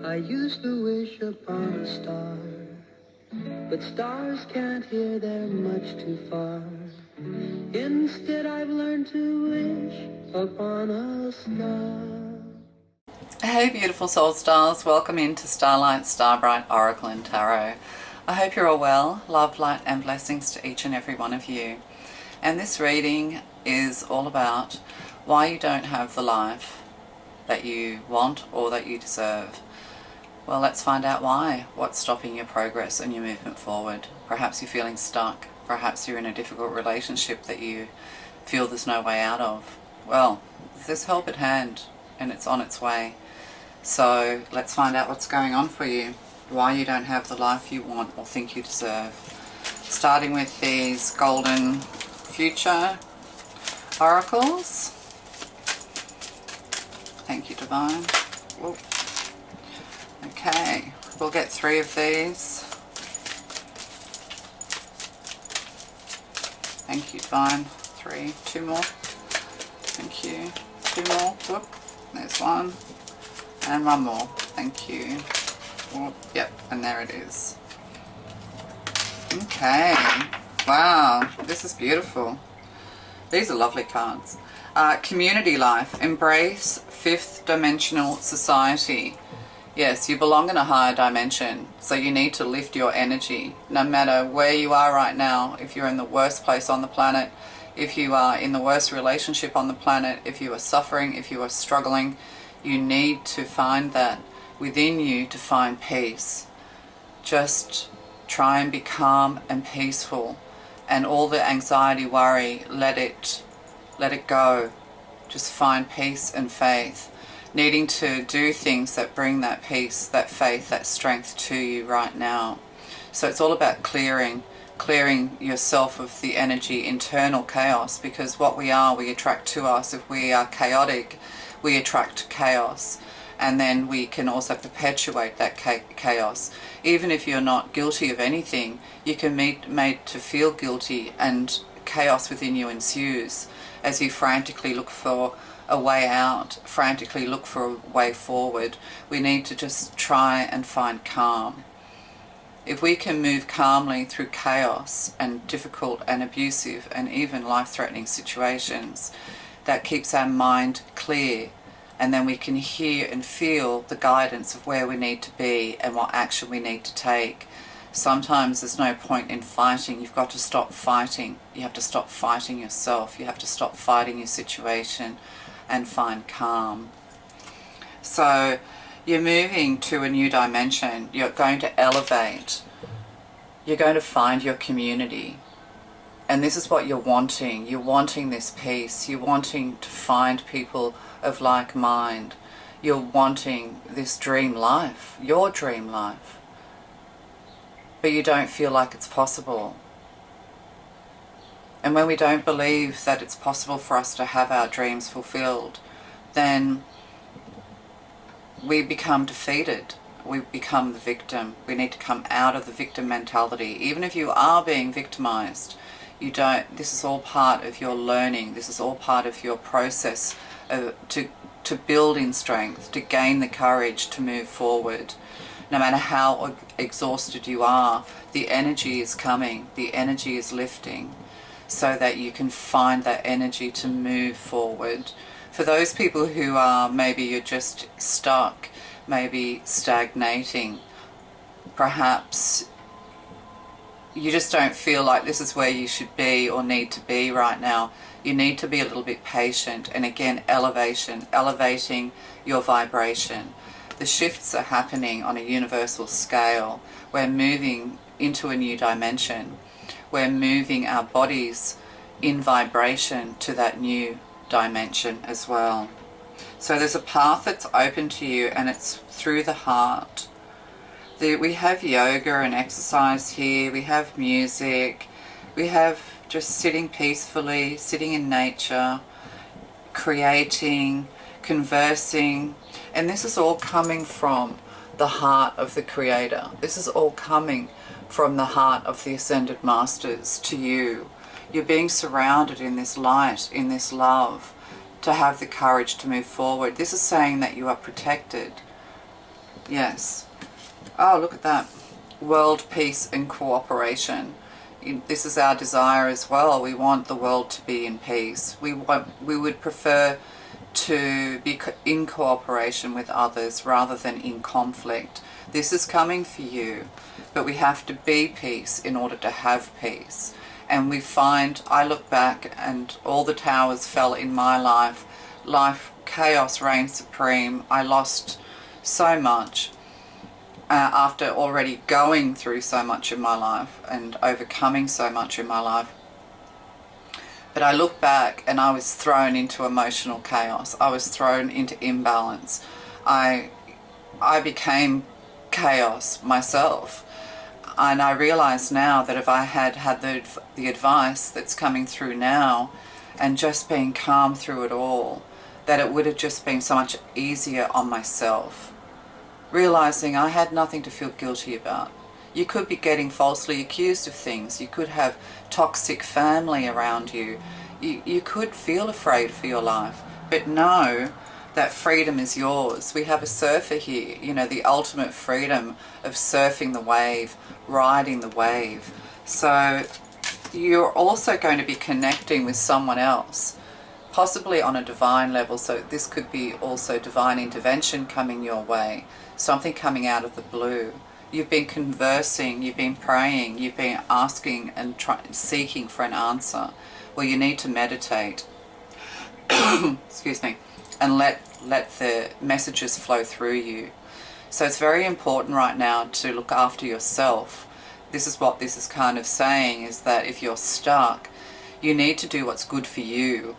I used to wish upon a star, but stars can't hear, they're much too far. Instead I've learned to wish upon a star. Hey beautiful soul stars, welcome into Starlight, Starbright, Oracle and Tarot. I hope you're all well. Love, light and blessings to each and every one of you. And this reading is all about why you don't have the life that you want or that you deserve. Well, let's find out why. What's stopping your progress and your movement forward? Perhaps you're feeling stuck. Perhaps you're in a difficult relationship that you feel there's no way out of. Well, there's help at hand and it's on its way. So let's find out what's going on for you, why you don't have the life you want or think you deserve. Starting with these golden future oracles. Thank you, Divine. Whoa. Okay, we'll get 3 of these. Thank you, Divine. 3, 2 more. Thank you. 2 more. Whoop. There's 1. And 1 more. Thank you. Whoop. Yep, and there it is. Okay. Wow, this is beautiful. These are lovely cards. Community life. Embrace 5th dimensional society. Yes, you belong in a higher dimension, so you need to lift your energy. No matter where you are right now, if you're in the worst place on the planet, if you are in the worst relationship on the planet, if you are suffering, if you are struggling, you need to find that within you to find peace. Just try and be calm and peaceful, and all the anxiety, worry, let it go. Just find peace and faith. Needing to do things that bring that peace, that faith, that strength to you right now. So it's all about clearing yourself of the energy, internal chaos, because what we are, we attract to us. If we are chaotic, we attract chaos, and then we can also perpetuate that chaos. Even if you're not guilty of anything, you can be made to feel guilty, and chaos within you ensues as you frantically look for a way out, frantically look for a way forward. We need to just try and find calm. If we can move calmly through chaos and difficult and abusive and even life-threatening situations, that keeps our mind clear, and then we can hear and feel the guidance of where we need to be and what action we need to take. Sometimes there's no point in fighting. You've got to stop fighting. You have to stop fighting yourself. You have to stop fighting your situation and find calm. So you're moving to a new dimension. You're going to elevate. You're going to find your community. And this is what you're wanting. You're wanting this peace. You're wanting to find people of like mind. You're wanting this dream life, your dream life. But you don't feel like it's possible. And when we don't believe that it's possible for us to have our dreams fulfilled, then we become defeated. We become the victim. We need to come out of the victim mentality. Even if you are being victimized, this is all part of your learning. This is all part of your process to build in strength, to gain the courage to move forward. No matter how exhausted you are, the energy is coming, the energy is lifting, so that you can find that energy to move forward. For those people who are, maybe you're just stuck, maybe stagnating, perhaps you just don't feel like this is where you should be or need to be right now. You need to be a little bit patient, and again, elevating your vibration. The shifts are happening on a universal scale. We're moving into a new dimension. We're moving our bodies in vibration to that new dimension as well. So there's a path that's open to you, and it's through the heart. We have yoga and exercise here. We have music. We have just sitting peacefully, sitting in nature, creating, conversing. And this is all coming from the heart of the Creator. This is all coming from the heart of the Ascended Masters to you. You're being surrounded in this light, in this love, to have the courage to move forward. This is saying that you are protected. Yes. Oh, look at that. World peace and cooperation. This is our desire as well. We want the world to be in peace. We would prefer to be in cooperation with others rather than in conflict. This is coming for you, but we have to be peace in order to have peace. And we find, I look back and all the towers fell in my life. Chaos reigned supreme. I lost so much after already going through so much in my life and overcoming so much in my life. But I look back and I was thrown into emotional chaos. I was thrown into imbalance. I became chaos myself. And I realize now that if I had had the advice that's coming through now and just being calm through it all, that it would have just been so much easier on myself. Realizing I had nothing to feel guilty about. You could be getting falsely accused of things. You could have toxic family around you. You could feel afraid for your life. But know that freedom is yours. We have a surfer here, you know, the ultimate freedom of surfing the wave, riding the wave. So you're also going to be connecting with someone else, possibly on a divine level. So this could be also divine intervention coming your way, something coming out of the blue. You've been conversing, you've been praying, you've been asking and seeking for an answer. Well, you need to meditate, excuse me, and let the messages flow through you. So it's very important right now to look after yourself. This is what this is kind of saying, is that if you're stuck, you need to do what's good for you.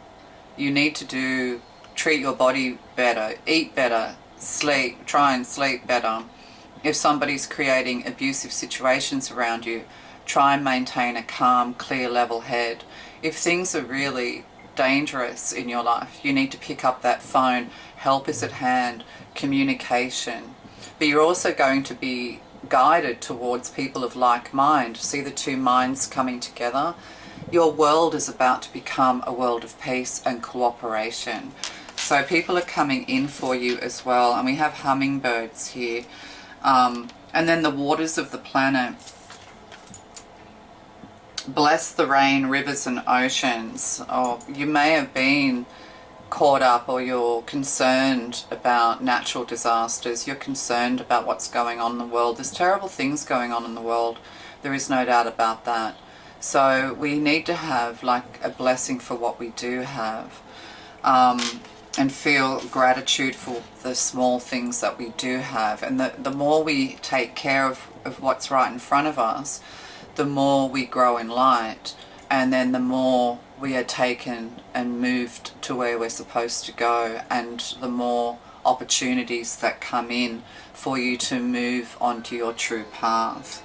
You need to treat your body better, eat better, sleep, try and sleep better. If somebody's creating abusive situations around you, try and maintain a calm, clear, level head. If things are really dangerous in your life, you need to pick up that phone. Help is at hand, communication. But you're also going to be guided towards people of like mind. See the two minds coming together? Your world is about to become a world of peace and cooperation. So people are coming in for you as well. And we have hummingbirds here. And then the waters of the planet. Bless the rain, rivers and oceans. Oh, you may have been caught up, or you're concerned about natural disasters. You're concerned about what's going on in the world. There's terrible things going on in the world. There is no doubt about that. So we need to have like a blessing for what we do have. And feel gratitude for the small things that we do have. And the more we take care of what's right in front of us, the more we grow in light, and then the more we are taken and moved to where we're supposed to go, and the more opportunities that come in for you to move onto your true path.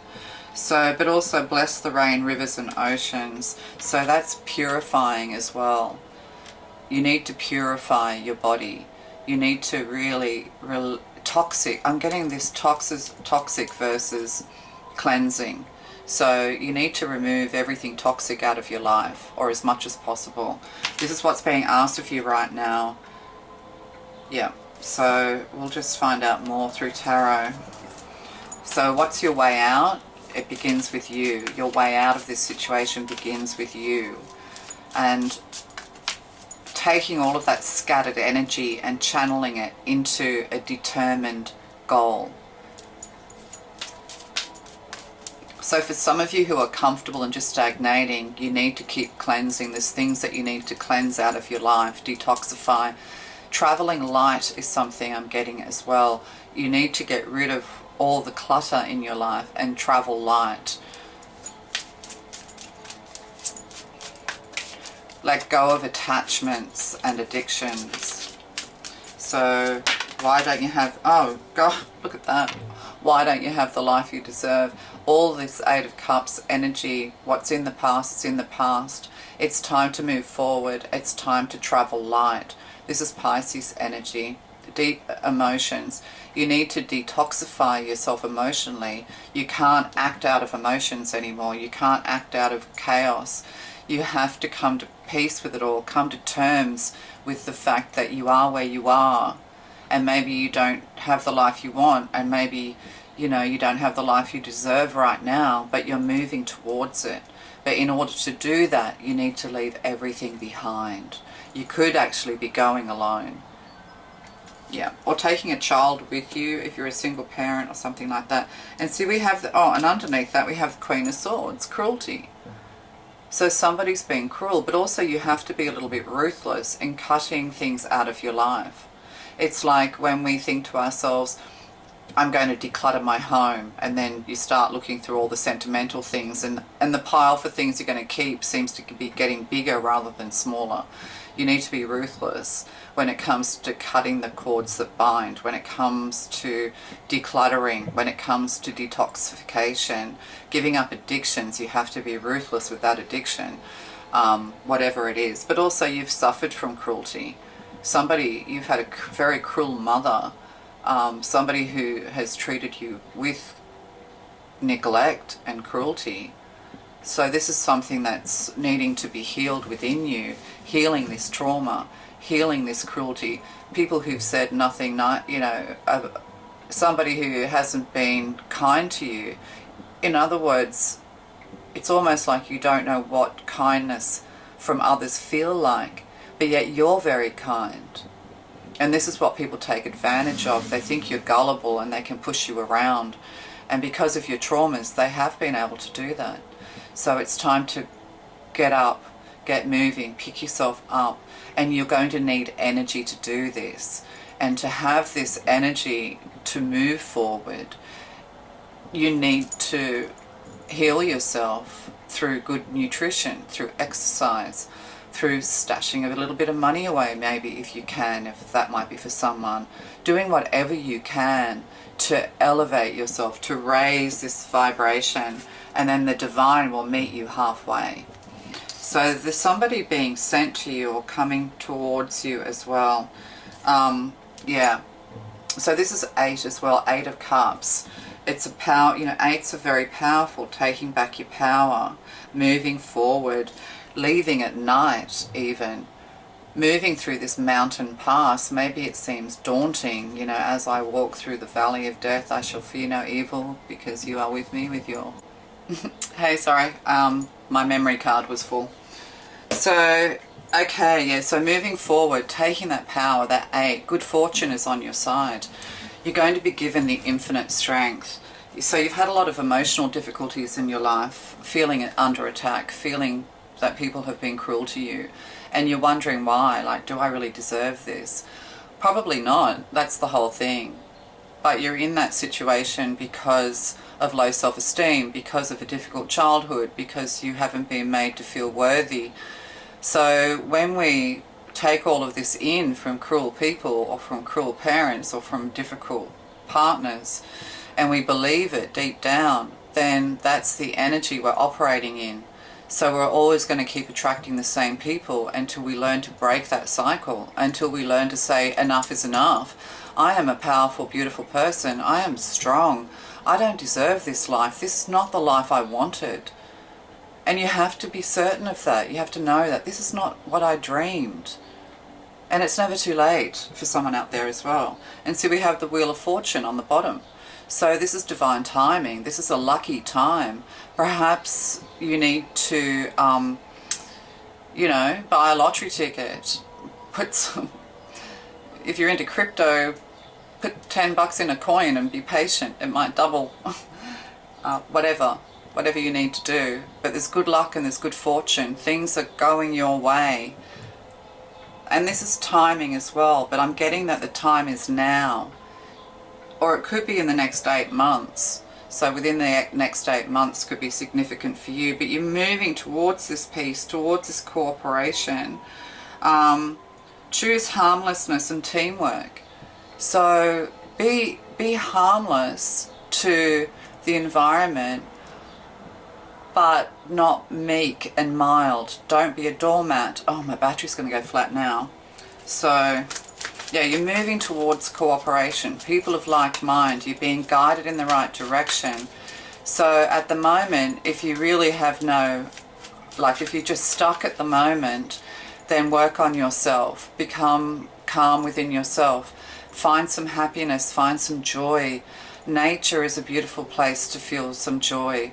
So, but also bless the rain, rivers and oceans. So that's purifying as well. You need to purify your body. You need to really toxic. I'm getting this toxic versus cleansing. So you need to remove everything toxic out of your life, or as much as possible. This is what's being asked of you right now. Yeah, so we'll just find out more through tarot. So what's your way out? It begins with you. Your way out of this situation begins with you. And taking all of that scattered energy and channeling it into a determined goal. So for some of you who are comfortable and just stagnating, you need to keep cleansing. There's things that you need to cleanse out of your life, detoxify. Traveling light is something I'm getting as well. You need to get rid of all the clutter in your life and travel light. Let go of attachments and addictions. So why don't you have, oh God, look at that. Why don't you have the life you deserve? All this Eight of Cups energy, what's in the past is in the past. It's time to move forward. It's time to travel light. This is Pisces energy, deep emotions. You need to detoxify yourself emotionally. You can't act out of emotions anymore. You can't act out of chaos. You have to come to peace with it all, come to terms with the fact that you are where you are. and maybe you don't have the life you want, and maybe, you know, you don't have the life you deserve right now, but you're moving towards it. But in order to do that, you need to leave everything behind. You could actually be going alone. Yeah, or taking a child with you if you're a single parent or something like that. And see, we have the, and underneath that we have the Queen of Swords, cruelty. So somebody's being cruel, but also you have to be a little bit ruthless in cutting things out of your life. It's like when we think to ourselves, I'm going to declutter my home, and then you start looking through all the sentimental things, and the pile for things you're going to keep seems to be getting bigger rather than smaller. You need to be ruthless when it comes to cutting the cords that bind, when it comes to decluttering, when it comes to detoxification, giving up addictions. You have to be ruthless with that addiction, whatever it is. But also you've suffered from cruelty. You've had a very cruel mother, somebody who has treated you with neglect and cruelty. So this is something that's needing to be healed within you, healing this trauma, healing this cruelty. People who've said nothing, you know, somebody who hasn't been kind to you. In other words, it's almost like you don't know what kindness from others feel like, but yet you're very kind. And this is what people take advantage of. They think you're gullible and they can push you around. And because of your traumas, they have been able to do that. So it's time to get up, get moving, pick yourself up. And you're going to need energy to do this. And to have this energy to move forward, you need to heal yourself through good nutrition, through exercise, through stashing a little bit of money away, maybe, if you can, if that might be for someone. Doing whatever you can to elevate yourself, to raise this vibration, and then the divine will meet you halfway. So there's somebody being sent to you or coming towards you as well. Yeah. So this is 8 as well, 8 of Cups. It's a power, you know, 8s are very powerful, taking back your power, moving forward, leaving at night even, moving through this mountain pass. Maybe it seems daunting, you know, as I walk through the valley of death, I shall fear no evil because you are with me with your... Hey, sorry, my memory card was full. So, okay, yeah, so moving forward, taking that power, that 8, good fortune is on your side. You're going to be given the infinite strength. So you've had a lot of emotional difficulties in your life, feeling it under attack, feeling that people have been cruel to you, and you're wondering why, like, do I really deserve this? Probably not, that's the whole thing. But you're in that situation because of low self-esteem, because of a difficult childhood, because you haven't been made to feel worthy. So when we take all of this in from cruel people or from cruel parents or from difficult partners, and we believe it deep down, then that's the energy we're operating in. So we're always going to keep attracting the same people until we learn to break that cycle, until we learn to say enough is enough. I am a powerful, beautiful person. I am strong. I don't deserve this life. This is not the life I wanted. And you have to be certain of that. You have to know that this is not what I dreamed. And it's never too late for someone out there as well. And so we have the Wheel of Fortune on the bottom. So this is divine timing. This is a lucky time. Perhaps you need to, you know, buy a lottery ticket. Put some, if you're into crypto, put $10 in a coin and be patient. It might double. Whatever you need to do. But there's good luck and there's good fortune. Things are going your way. And this is timing as well, but I'm getting that the time is now. Or it could be in the next 8 months. So within the next 8 months could be significant for you, but you're moving towards this peace, towards this cooperation. Choose harmlessness and teamwork. So be harmless to the environment, but not meek and mild. Don't be a doormat. Oh, my battery's going to go flat now. So, yeah, you're moving towards cooperation. People of like mind. You're being guided in the right direction. So at the moment, if you really have no, like if you're just stuck at the moment, then work on yourself. Become calm within yourself. find some happiness, find some joy. Nature is a beautiful place to feel some joy.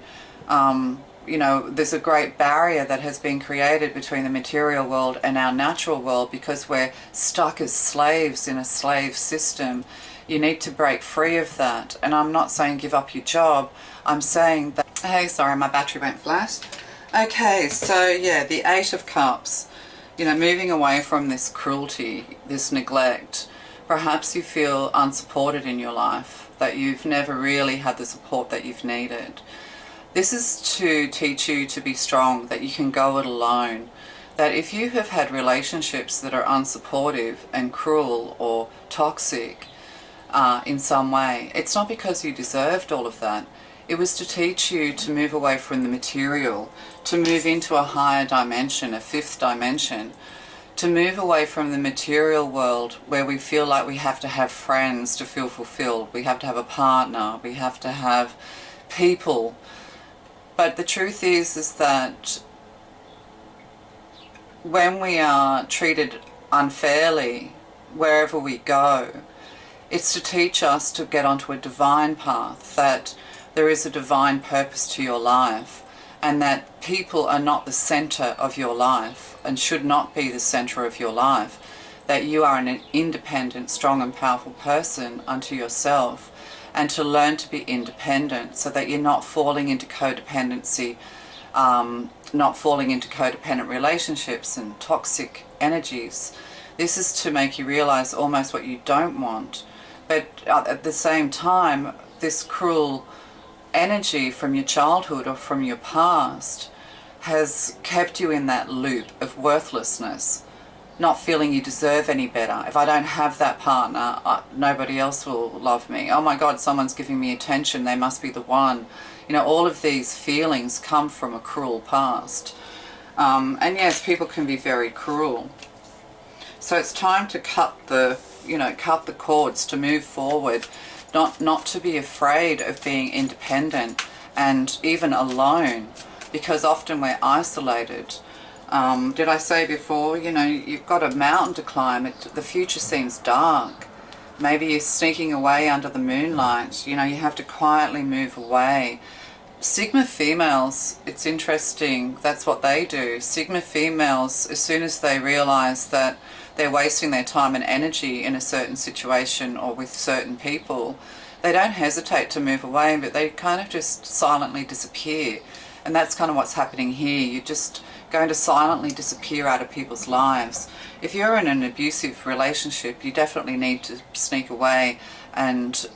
You know, there's a great barrier that has been created between the material world and our natural world because we're stuck as slaves in a slave system. You need to break free of that. And I'm not saying give up your job. I'm saying that, hey, sorry, my battery went flat. Okay, so yeah, the Eight of Cups, you know, moving away from this cruelty, this neglect. Perhaps you feel unsupported in your life, that you've never really had the support that you've needed. This is to teach you to be strong, that you can go it alone. That if you have had relationships that are unsupportive and cruel or toxic in some way, it's not because you deserved all of that. It was to teach you to move away from the material, to move into a higher dimension, a fifth dimension, to move away from the material world where we feel like we have to have friends to feel fulfilled, we have to have a partner, we have to have people. But the truth is that when we are treated unfairly wherever we go, it's to teach us to get onto a divine path, that there is a divine purpose to your life, and that people are not the center of your life and should not be the center of your life, that you are an independent, strong and powerful person unto yourself, and to learn to be independent so that you're not falling into codependency, not falling into codependent relationships and toxic energies. This is to make you realize almost what you don't want. But at the same time, this cruel energy from your childhood or from your past has kept you in that loop of worthlessness, not feeling you deserve any better. If I don't have that partner, nobody else will love me. Oh my God, someone's giving me attention, they must be the one. You know, all of these feelings come from a cruel past. And yes, people can be very cruel. So it's time to cut the cords, to move forward, not to be afraid of being independent and even alone, because often we're isolated. Did I say before, you know, you've got a mountain to climb, the future seems dark. Maybe you're sneaking away under the moonlight, you know, you have to quietly move away. Sigma females, it's interesting, that's what they do. Sigma females, as soon as they realize that they're wasting their time and energy in a certain situation or with certain people, they don't hesitate to move away, but they kind of just silently disappear. And that's kind of what's happening here. You're just going to silently disappear out of people's lives. If you're in an abusive relationship, you definitely need to sneak away and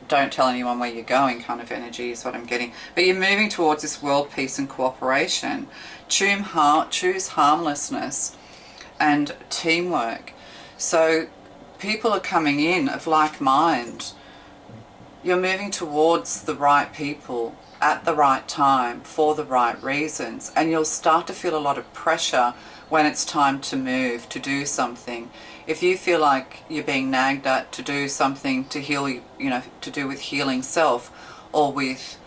don't tell anyone where you're going kind of energy is what I'm getting. But you're moving towards this world peace and cooperation. Choose harmlessness and teamwork. So people are coming in of like mind. You're moving towards the right people at the right time for the right reasons, and you'll start to feel a lot of pressure when it's time to move, to do something. If you feel like you're being nagged at to do something to heal, you know, to do with healing self, or with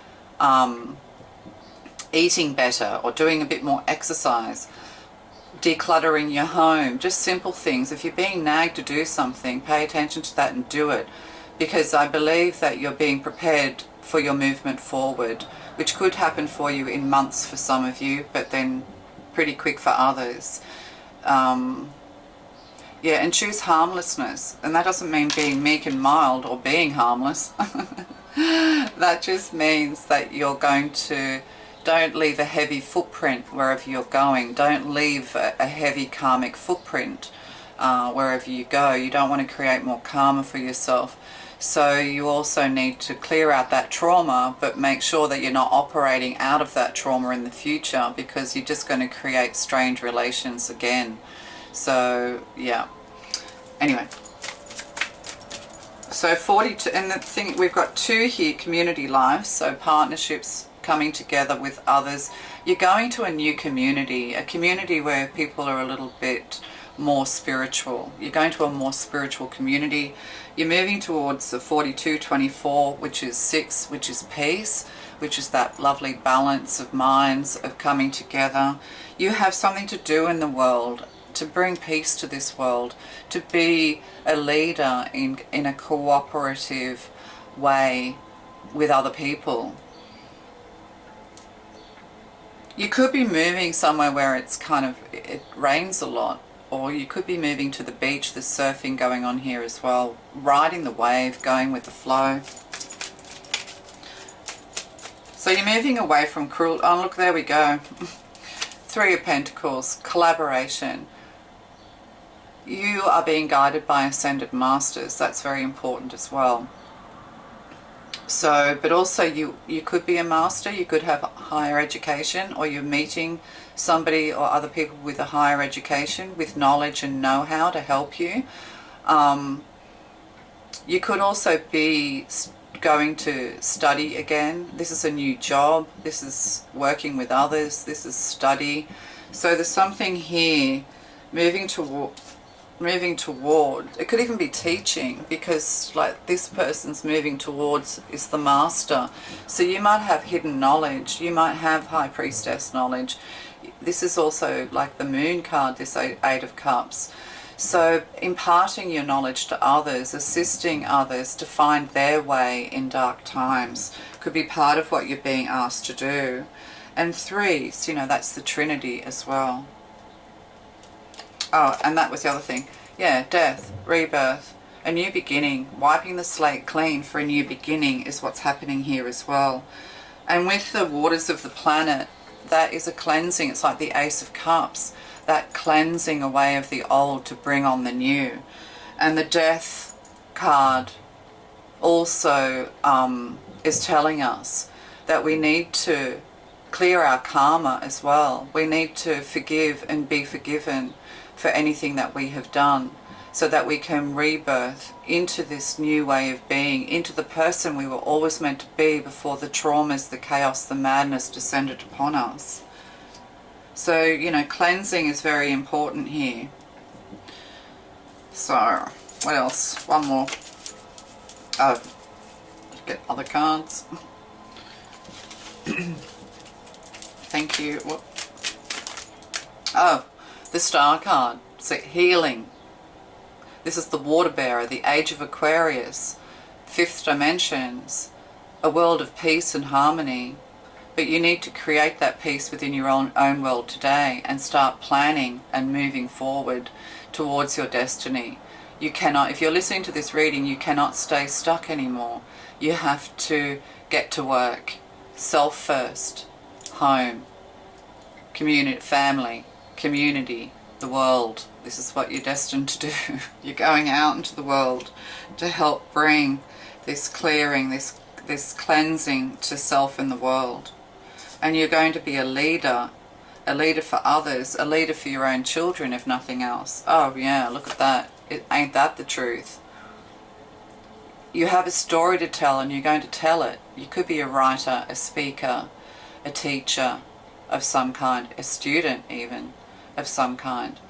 eating better, or doing a bit more exercise, decluttering your home, just simple things. If you're being nagged to do something, pay attention to that and do it, because I believe that you're being prepared for your movement forward, which could happen for you in months for some of you, but then pretty quick for others. Yeah, and choose harmlessness, and that doesn't mean being meek and mild or being harmless. That just means that you're going to, don't leave a heavy footprint wherever you're going. Don't leave a heavy karmic footprint wherever you go. You don't want to create more karma for yourself. So you also need to clear out that trauma, but make sure that you're not operating out of that trauma in the future, because you're just going to create strained relations again. So yeah, anyway, so 42, and the thing, we've got 2 here, community life, so partnerships, coming together with others. You're going to a new community, a community where people are a little bit more spiritual. You're going to a more spiritual community. You're moving towards the 4224, which is 6, which is peace, which is that lovely balance of minds, of coming together. You have something to do in the world to bring peace to this world, to be a leader in a cooperative way with other people. You could be moving somewhere where it rains a lot, or you could be moving to the beach. There's surfing going on here as well, riding the wave, going with the flow. So you're moving away from cruel. Oh, look, there we go. Three of Pentacles, collaboration. You are being guided by ascended masters. That's very important as well. So, but also you could be a master, you could have higher education, or you're meeting somebody or other people with a higher education, with knowledge and know-how to help you. You could also be going to study again. This is a new job, this is working with others, this is study. So there's something here moving toward, it could even be teaching, because like this person's moving towards is the master. So you might have hidden knowledge, you might have high priestess knowledge. This is also like the moon card, this Eight of Cups. So imparting your knowledge to others, assisting others to find their way in dark times could be part of what you're being asked to do. And threes, you know, that's the Trinity as well. Oh, and that was the other thing. Yeah, death, rebirth, a new beginning, wiping the slate clean for a new beginning is what's happening here as well. And with the waters of the planet, that is a cleansing. It's like the Ace of Cups, that cleansing away of the old to bring on the new. And the death card also is telling us that we need to clear our karma as well. We need to forgive and be forgiven for anything that we have done, so that we can rebirth into this new way of being, into the person we were always meant to be before the traumas, the chaos, the madness descended upon us. So, you know, cleansing is very important here. So, what else? One more. Oh, get other cards. Thank you. What? Oh, the Star card. So, healing. This is the water bearer, the age of Aquarius, fifth dimensions, a world of peace and harmony. But you need to create that peace within your own world today and start planning and moving forward towards your destiny. You cannot, if you're listening to this reading, you cannot stay stuck anymore. You have to get to work. Self first, home, community, family, community, the world. This is what you're destined to do. You're going out into the world to help bring this clearing, this cleansing to self in the world. And you're going to be a leader for others, a leader for your own children, if nothing else. Oh yeah, look at that. Ain't that the truth? You have a story to tell and you're going to tell it. You could be a writer, a speaker, a teacher of some kind, a student even of some kind.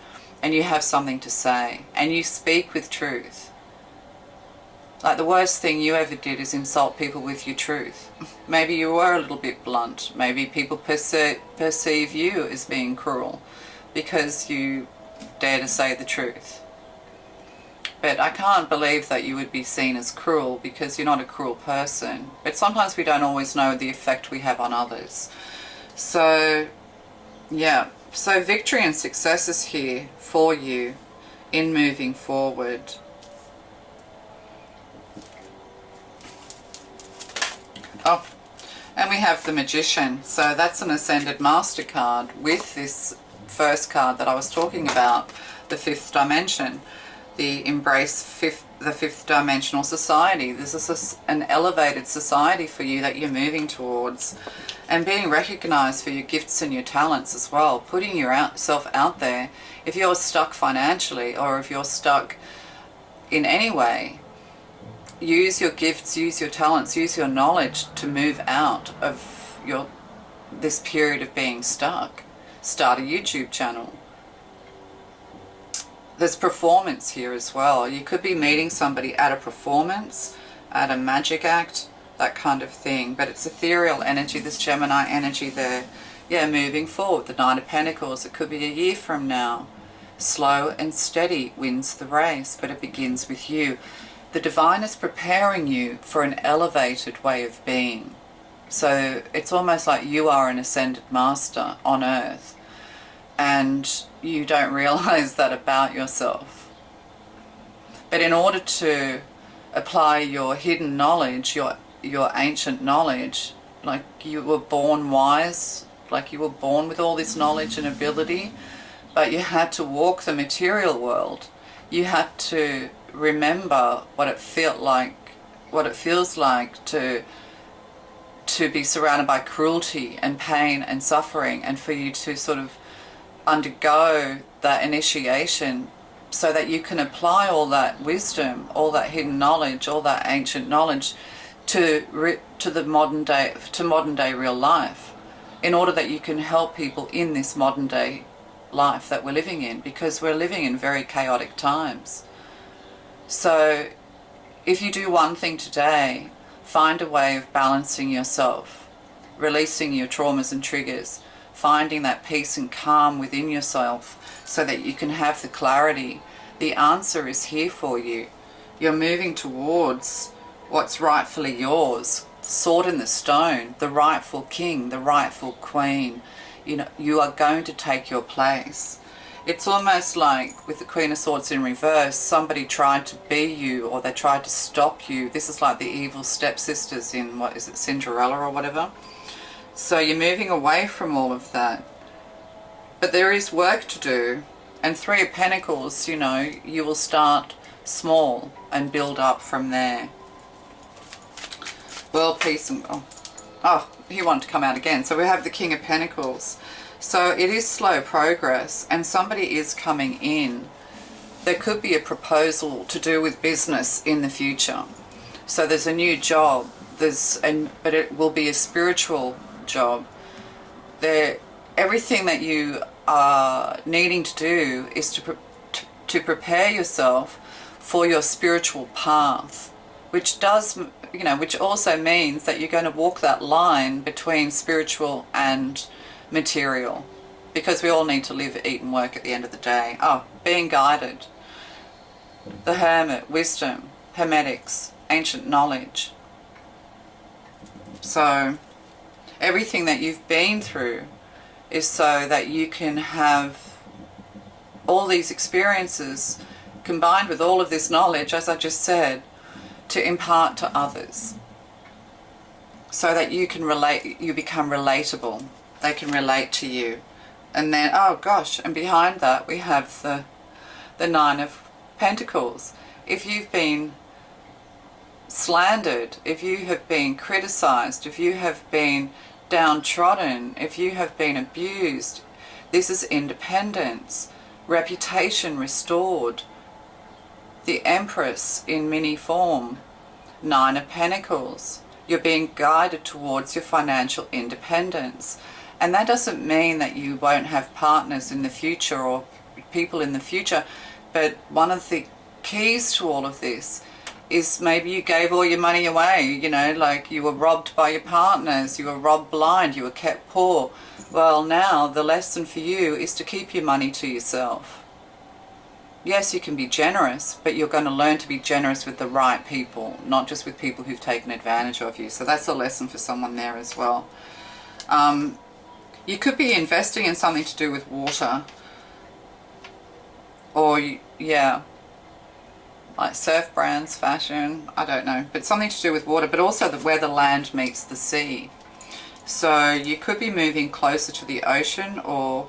And you have something to say, and you speak with truth. Like the worst thing you ever did is insult people with your truth. Maybe you were a little bit blunt. Maybe people perceive you as being cruel because you dare to say the truth. But I can't believe that you would be seen as cruel, because you're not a cruel person. But sometimes we don't always know the effect we have on others. So, yeah. So victory and success is here for you in moving forward. Oh, and we have the Magician. So that's an Ascended Master card with this first card that I was talking about, the fifth dimension, the the fifth dimensional society. This is an elevated society for you that you're moving towards, and being recognized for your gifts and your talents as well, putting yourself out there. If you're stuck financially, or if you're stuck in any way, use your gifts, use your talents, use your knowledge to move out of this period of being stuck. Start a YouTube channel. There's performance here as well. You could be meeting somebody at a performance, at a magic act, that kind of thing. But it's ethereal energy, this Gemini energy there. Yeah, moving forward. The Nine of Pentacles, it could be a year from now. Slow and steady wins the race, but it begins with you. The divine is preparing you for an elevated way of being. So it's almost like you are an ascended master on earth, and you don't realize that about yourself. But in order to apply your hidden knowledge, your ancient knowledge, like you were born wise, like you were born with all this knowledge and ability, but you had to walk the material world. You had to remember what it feels like to be surrounded by cruelty and pain and suffering, and for you to sort of undergo that initiation so that you can apply all that wisdom, all that hidden knowledge, all that ancient knowledge to the modern day real life, in order that you can help people in this modern day life that we're living in, because we're living in very chaotic times. So if you do one thing today, find a way of balancing yourself, releasing your traumas and triggers, finding that peace and calm within yourself so that you can have the clarity. The answer is here for you. You're moving towards what's rightfully yours. Sword in the stone, the rightful king, the rightful queen. You know, you are going to take your place. It's almost like with the Queen of Swords in reverse, somebody tried to be you, or they tried to stop you. This is like the evil stepsisters in, what is it, Cinderella or whatever. So you're moving away from all of that. But there is work to do. And Three of Pentacles, you know, you will start small and build up from there. World peace and... Oh, he wanted to come out again. So we have the King of Pentacles. So it is slow progress, and somebody is coming in. There could be a proposal to do with business in the future. So there's a new job, but it will be a spiritual job. Everything that you are needing to do is to prepare yourself for your spiritual path, which also means that you're going to walk that line between spiritual and material, because we all need to live, eat and work at the end of the day. Being guided. The Hermit, wisdom, hermetics, ancient knowledge. So everything that you've been through is so that you can have all these experiences combined with all of this knowledge, as I just said, to impart to others, so that you can relate, you become relatable. They can relate to you. And then, and behind that we have the Nine of Pentacles. If you've been slandered, if you have been criticized, if you have been downtrodden, if you have been abused, this is independence, reputation restored, the Empress in mini form, Nine of Pentacles. You're being guided towards your financial independence. And that doesn't mean that you won't have partners in the future or people in the future, but one of the keys to all of this is maybe you gave all your money away, you know, like you were robbed by your partners, you were robbed blind, you were kept poor. Well, now the lesson for you is to keep your money to yourself. Yes, you can be generous, but you're going to learn to be generous with the right people, not just with people who've taken advantage of you. So that's a lesson for someone there as well. You could be investing in something to do with water, or like surf brands, fashion, I don't know, but something to do with water, but also where the land meets the sea. So you could be moving closer to the ocean, or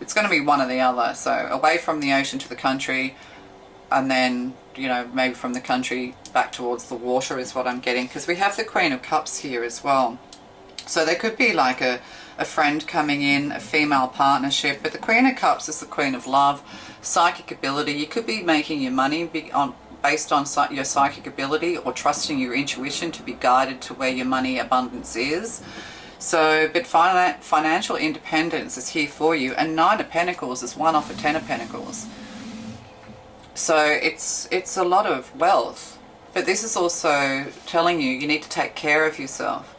it's going to be one or the other. So away from the ocean to the country, and then, you know, maybe from the country back towards the water is what I'm getting, because we have the Queen of Cups here as well. So there could be like a friend coming in, a female partnership, but the Queen of Cups is the Queen of Love, psychic ability. You could be making your money based on your psychic ability, or trusting your intuition to be guided to where your money abundance is. So, but financial independence is here for you, and Nine of Pentacles is one off a Ten of Pentacles. So it's a lot of wealth, but this is also telling you need to take care of yourself.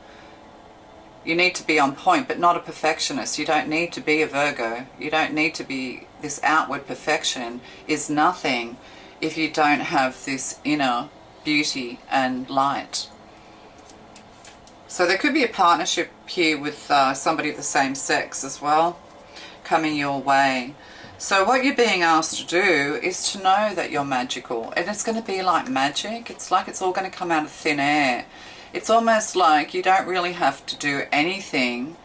You need to be on point, but not a perfectionist. You don't need to be a Virgo. You don't need to be this outward perfection is nothing if you don't have this inner beauty and light. So there could be a partnership here with somebody of the same sex as well, coming your way. So what you're being asked to do is to know that you're magical, and it's going to be like magic. It's like it's all going to come out of thin air. It's almost like you don't really have to do anything.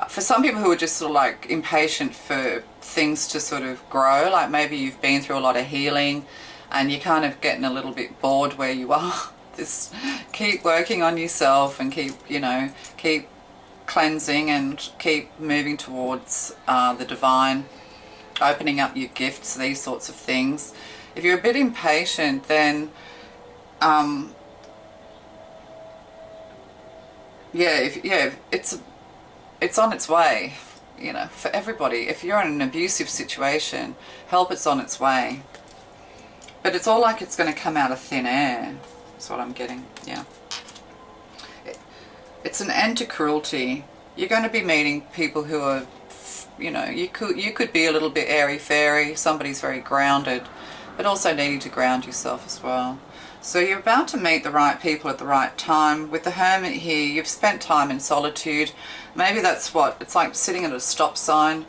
For some people who are just sort of like impatient for things to sort of grow, like maybe you've been through a lot of healing and you're kind of getting a little bit bored where you are, just keep working on yourself and keep, you know, keep cleansing and keep moving towards the divine, opening up your gifts, these sorts of things. If you're a bit impatient, then it's on its way, you know, for everybody. If you're in an abusive situation, help is on its way. But it's all like it's going to come out of thin air. That's what I'm getting, yeah. It's an end to cruelty. You're going to be meeting people who are, you know, you could be a little bit airy-fairy, somebody's very grounded, but also needing to ground yourself as well. So you're about to meet the right people at the right time. With the Hermit here, you've spent time in solitude. Maybe that's what, it's like sitting at a stop sign.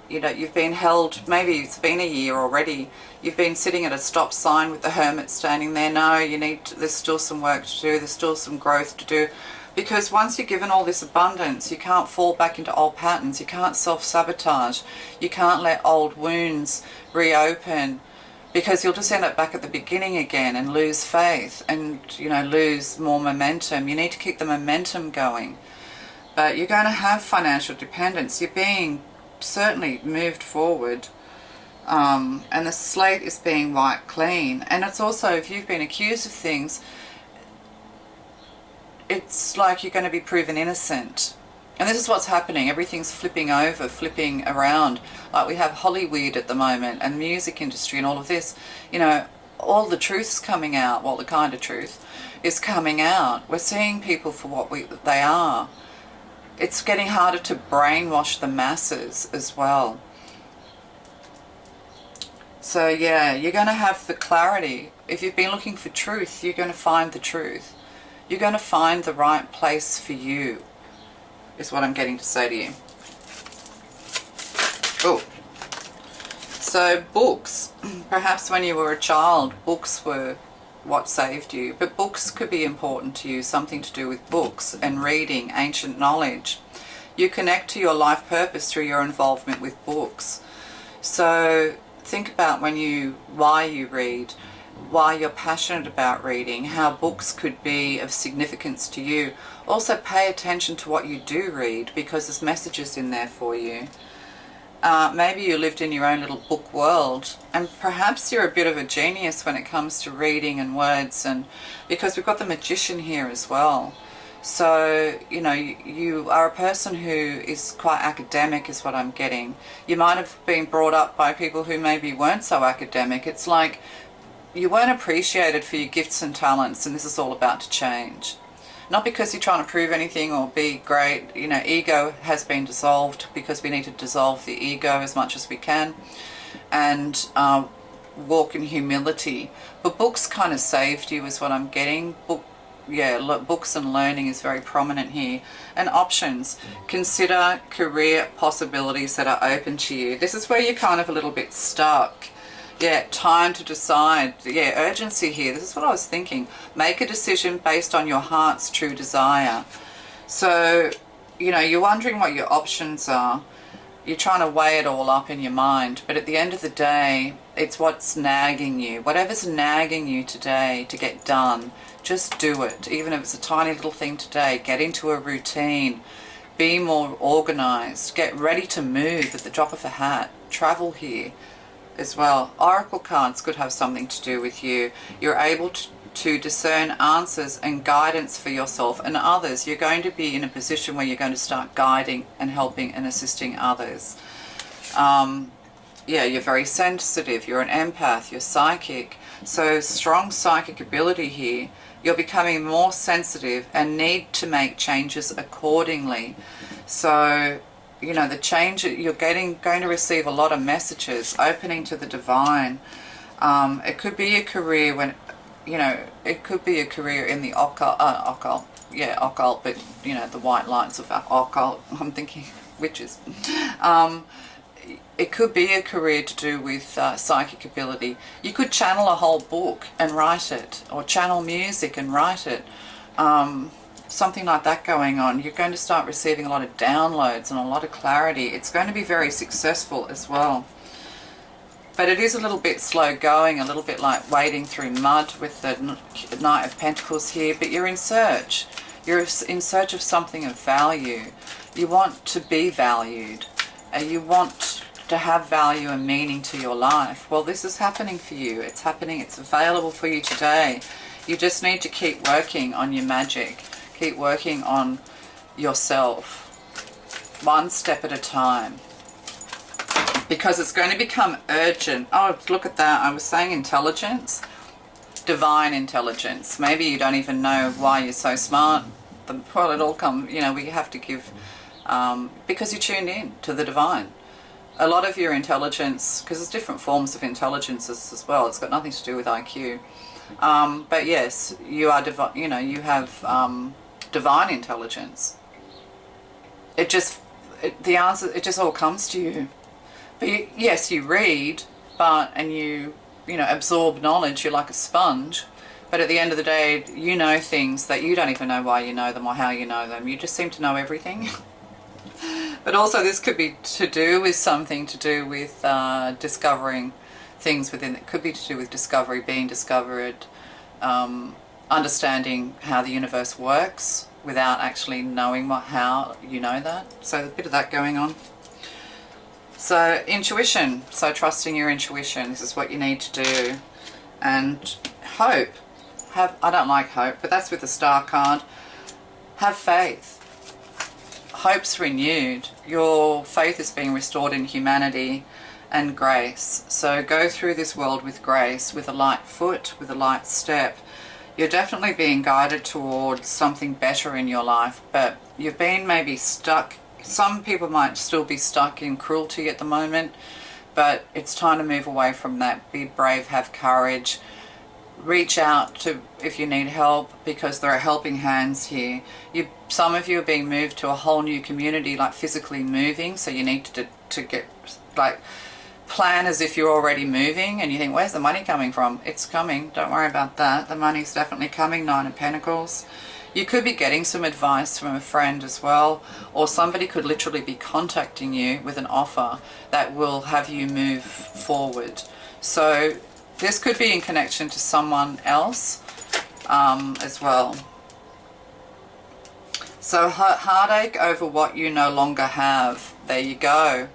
You know, you've been held, maybe it's been a year already. You've been sitting at a stop sign with the Hermit standing there. No, there's still some work to do, there's still some growth to do. Because once you're given all this abundance, you can't fall back into old patterns. You can't self-sabotage. You can't let old wounds reopen, because you'll just end up back at the beginning again and lose faith and, you know, lose more momentum. You need to keep the momentum going. But you're going to have financial dependence. You're being certainly moved forward. And the slate is being wiped clean. And it's also, if you've been accused of things, it's like you're going to be proven innocent. And this is what's happening. Everything's flipping over, flipping around. Like we have Hollywood at the moment and the music industry and all of this. You know, all the truth's coming out. Well, the kind of truth is coming out. We're seeing people for what they are. It's getting harder to brainwash the masses as well. So yeah, you're going to have the clarity. If you've been looking for truth, you're going to find the truth. You're going to find the right place for you, is what I'm getting to say to you. Oh, so books. Perhaps when you were a child, books were what saved you. But books could be important to you, something to do with books and reading ancient knowledge. You connect to your life purpose through your involvement with books. So think about why you read, why you're passionate about reading, how books could be of significance to you. Also pay attention to what you do read, because there's messages in there for you. Maybe you lived in your own little book world, and perhaps you're a bit of a genius when it comes to reading and words, and because we've got the Magician here as well. So, you know, you are a person who is quite academic, is what I'm getting. You might have been brought up by people who maybe weren't so academic. It's like you weren't appreciated for your gifts and talents, and this is all about to change. Not because you're trying to prove anything or be great. You know, ego has been dissolved, because we need to dissolve the ego as much as we can and walk in humility. But books kind of saved you, is what I'm getting. Books and learning is very prominent here. And options. Consider career possibilities that are open to you. This is where you're kind of a little bit stuck. Yeah, time to decide. Yeah, urgency here. This is what I was thinking. Make a decision based on your heart's true desire. So, you know, you're wondering what your options are. You're trying to weigh it all up in your mind. But at the end of the day, it's what's nagging you. Whatever's nagging you today to get done, just do it. Even if it's a tiny little thing today, get into a routine. Be more organized. Get ready to move at the drop of a hat. Travel here as well. Oracle cards could have something to do with you. You're able to discern answers and guidance for yourself and others. You're going to be in a position where you're going to start guiding and helping and assisting others. Yeah, you're very sensitive. You're an empath. You're psychic. So strong psychic ability here. You're becoming more sensitive and need to make changes accordingly. So you know, the change, you're going to receive a lot of messages, opening to the divine. It could be a career when, you know, it could be a career in the occult, occult, but, you know, the white lights of occult, I'm thinking witches. It could be a career to do with psychic ability. You could channel a whole book and write it, or channel music and write it. Something like that going on. You're going to start receiving a lot of downloads and a lot of clarity. It's going to be very successful as well. But it is a little bit slow going, a little bit like wading through mud with the Knight of Pentacles here, but you're in search. You're in search of something of value. You want to be valued. You want to have value and meaning to your life. Well, this is happening for you. It's happening. It's available for you today. You just need to keep working on your magic. Keep working on yourself. One step at a time. Because it's going to become urgent. Oh, look at that. I was saying intelligence. Divine intelligence. Maybe you don't even know why you're so smart. Well, it all comes, you know, we have to give, because you tuned in to the divine. A lot of your intelligence, because there's different forms of intelligences as well. It's got nothing to do with IQ. But yes, you are divine, you know, you have divine intelligence. It just, the answer, it just all comes to you. But yes, you read, and you know, absorb knowledge. You're like a sponge. But at the end of the day, you know things that you don't even know why you know them or how you know them. You just seem to know everything. But also this could be to do with something to do with discovering things within. It could be to do with discovery, being discovered, understanding how the universe works without actually knowing how you know that. So a bit of that going on. So intuition, so trusting your intuition, this is what you need to do. And hope, I don't like hope, but that's with the Star card. Have faith. Hope's renewed. Your faith is being restored in humanity and grace. So go through this world with grace, with a light foot, with a light step. You're definitely being guided towards something better in your life, but you've been maybe stuck. Some people might still be stuck in cruelty at the moment, but it's time to move away from that. Be brave, have courage. Reach out to if you need help, because there are helping hands here. Some of you are being moved to a whole new community, like physically moving, so you need to get, like, plan as if you're already moving, and you think, where's the money coming from? It's coming, don't worry about that. The money's definitely coming. Nine of Pentacles. You could be getting some advice from a friend as well, or somebody could literally be contacting you with an offer that will have you move forward. So this could be in connection to someone else as well. So heartache over what you no longer have. There you go.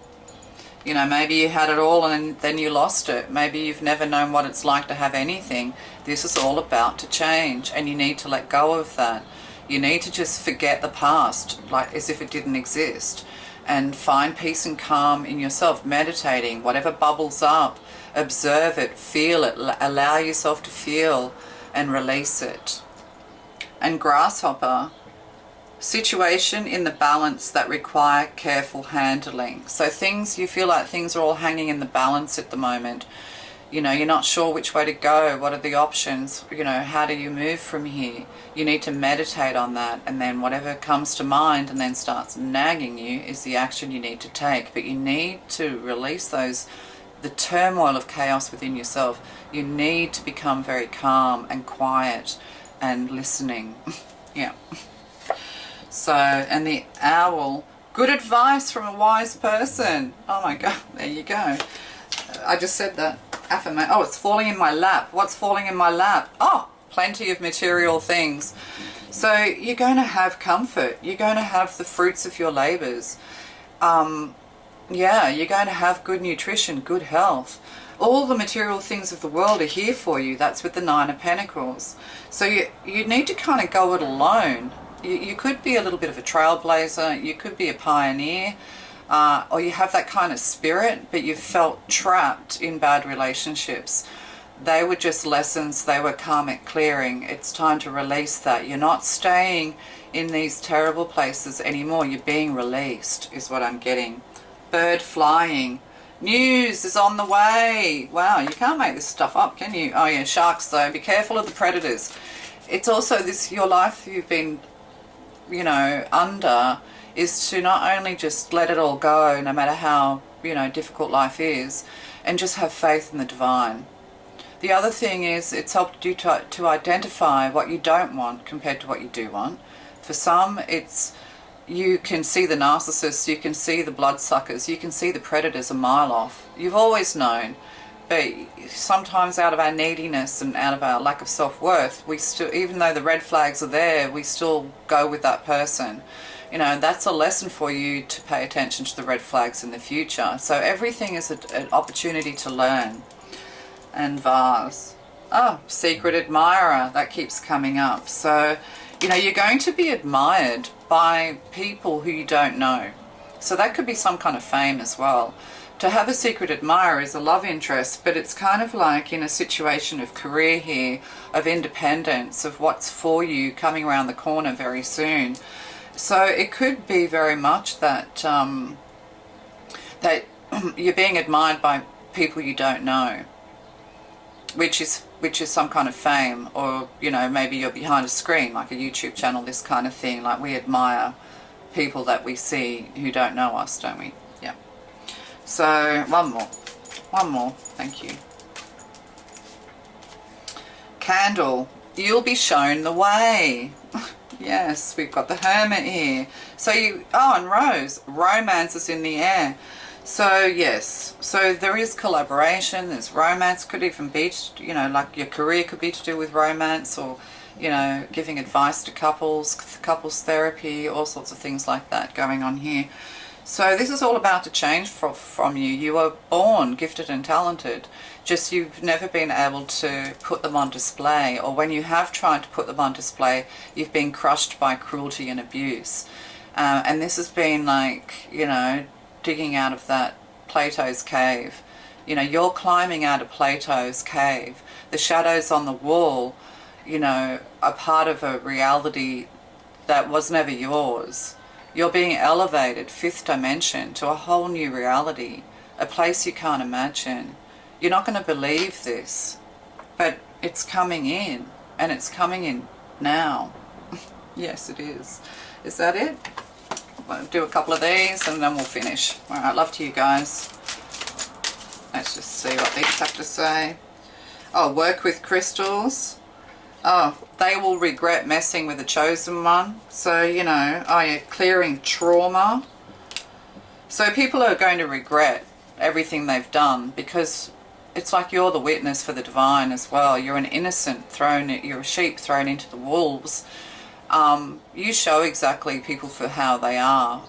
You know, maybe you had it all and then you lost it. Maybe you've never known what it's like to have anything. This is all about to change, and you need to let go of that. You need to just forget the past, like as if it didn't exist, and find peace and calm in yourself, meditating, whatever bubbles up, observe it, feel it, allow yourself to feel and release it. And Grasshopper, situation in the balance that require careful handling. So things, you feel like things are all hanging in the balance at the moment. You know, you're not sure which way to go. What are the options? You know, how do you move from here? You need to meditate on that, and then whatever comes to mind and then starts nagging you is the action you need to take. But you need to release the turmoil of chaos within yourself. You need to become very calm and quiet and listening. Yeah. So, and the Owl, good advice from a wise person. Oh my God, there you go. I just said that. Oh, it's falling in my lap. What's falling in my lap? Oh, plenty of material things. So you're going to have comfort. You're going to have the fruits of your labors. Yeah, you're going to have good nutrition, good health. All the material things of the world are here for you. That's with the Nine of Pentacles. So you need to kind of go it alone. You could be a little bit of a trailblazer. You could be a pioneer. Or you have that kind of spirit, but you've felt trapped in bad relationships. they were just lessons, they were karmic clearing. It's time to release that. You're not staying in these terrible places anymore. You're being released, is what I'm getting. Bird flying. News is on the way. Wow, you can't make this stuff up, can you? Oh yeah, sharks though. Be careful of the predators. It's also this, your life you've been, you know, under, is to not only just let it all go, no matter how, you know, difficult life is, and just have faith in the divine. The other thing is, it's helped you to identify what you don't want compared to what you do want. For some, it's, you can see the narcissists, you can see the bloodsuckers, you can see the predators a mile off. You've always known. But sometimes out of our neediness and out of our lack of self-worth, we still, even though the red flags are there, we still go with that person. You know, that's a lesson for you to pay attention to the red flags in the future. So everything is an opportunity to learn. And vase. Oh, secret admirer. That keeps coming up. So, you know, you're going to be admired by people who you don't know. So that could be some kind of fame as well. To have a secret admirer is a love interest, but it's kind of like in a situation of career here, of independence, of what's for you coming around the corner very soon. So it could be very much that that you're being admired by people you don't know, which is some kind of fame, or, you know, maybe you're behind a screen, like a YouTube channel, this kind of thing. Like, we admire people that we see who don't know us, don't we? Yeah. So one more, thank you. Candle, you'll be shown the way. Yes, we've got the Hermit here. So you, oh, and Rose, romance is in the air. So yes, so there is collaboration, there's romance, could even be, you know, like your career could be to do with romance, or, you know, giving advice to couples therapy, all sorts of things like that going on here. So this is all about to change from you. You were born gifted and talented, just you've never been able to put them on display, or when you have tried to put them on display, you've been crushed by cruelty and abuse. And this has been like, you know, digging out of that Plato's cave. You know, you're climbing out of Plato's cave. The shadows on the wall, you know, are part of a reality that was never yours. You're being elevated, fifth dimension, to a whole new reality, a place you can't imagine. You're not going to believe this, but it's coming in, and it's coming in now. Yes, it is. Is that it? I'll do a couple of these and then we'll finish. Alright, love to you guys. Let's just see what these have to say. Oh, work with crystals. Oh, they will regret messing with the chosen one. So, you know, oh yeah, clearing trauma. So people are going to regret everything they've done, because it's like you're the witness for the divine as well. You're an innocent you're a sheep thrown into the wolves. You show exactly people for how they are.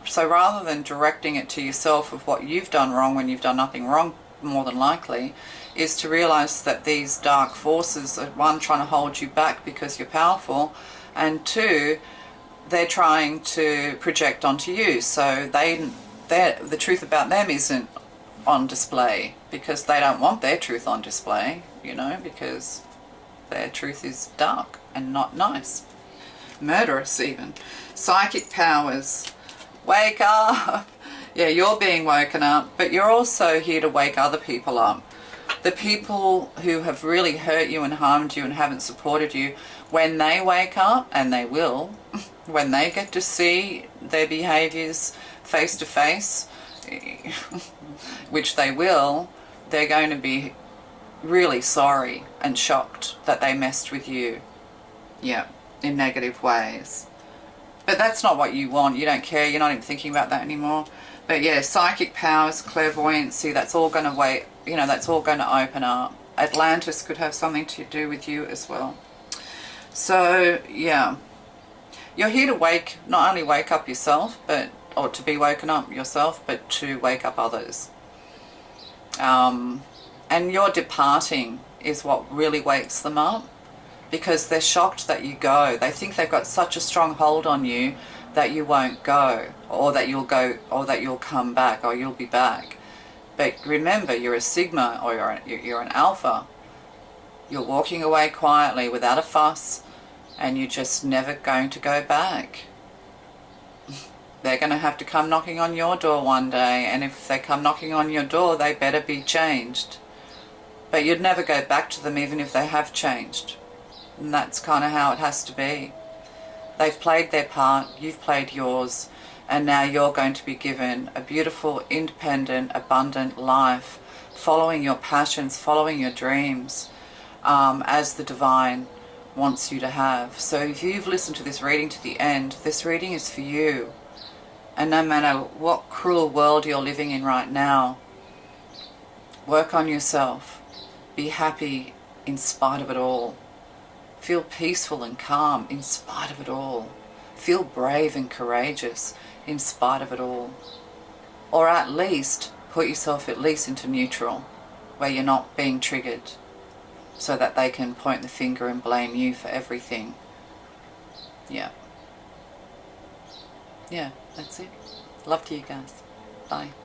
So rather than directing it to yourself of what you've done wrong when you've done nothing wrong, more than likely, is to realize that these dark forces are, one, trying to hold you back because you're powerful, and two, they're trying to project onto you. So the truth about them isn't on display, because they don't want their truth on display, you know, because their truth is dark and not nice. Murderous even. Psychic powers. Wake up. Yeah, you're being woken up, but you're also here to wake other people up. The people who have really hurt you and harmed you and haven't supported you, when they wake up, and they will, when they get to see their behaviors face to face, which they will, they're going to be really sorry and shocked that they messed with you. Yeah, in negative ways. But that's not what you want. You don't care. You're not even thinking about that anymore. But yeah, psychic powers, clairvoyancy, that's all going to wait. You know, that's all going to open up. Atlantis could have something to do with you as well. So yeah, you're here to not only wake up yourself, or to be woken up yourself, but to wake up others. And your departing is what really wakes them up, because they're shocked that you go. They think they've got such a strong hold on you that you won't go, or that you'll come back, or you'll be back. But remember, you're a Sigma or you're an Alpha. You're walking away quietly without a fuss, and you're just never going to go back. They're going to have to come knocking on your door one day, and if they come knocking on your door, they better be changed. But you'd never go back to them even if they have changed. And that's kind of how it has to be. They've played their part, you've played yours, and now you're going to be given a beautiful, independent, abundant life, following your passions, following your dreams, as the divine wants you to have. So if you've listened to this reading to the end, this reading is for you. And no matter what cruel world you're living in right now, work on yourself. Be happy in spite of it all. Feel peaceful and calm in spite of it all. Feel brave and courageous in spite of it all. Or at least put yourself at least into neutral, where you're not being triggered, so that they can point the finger and blame you for everything. Yeah. Yeah, that's it. Love to you guys. Bye.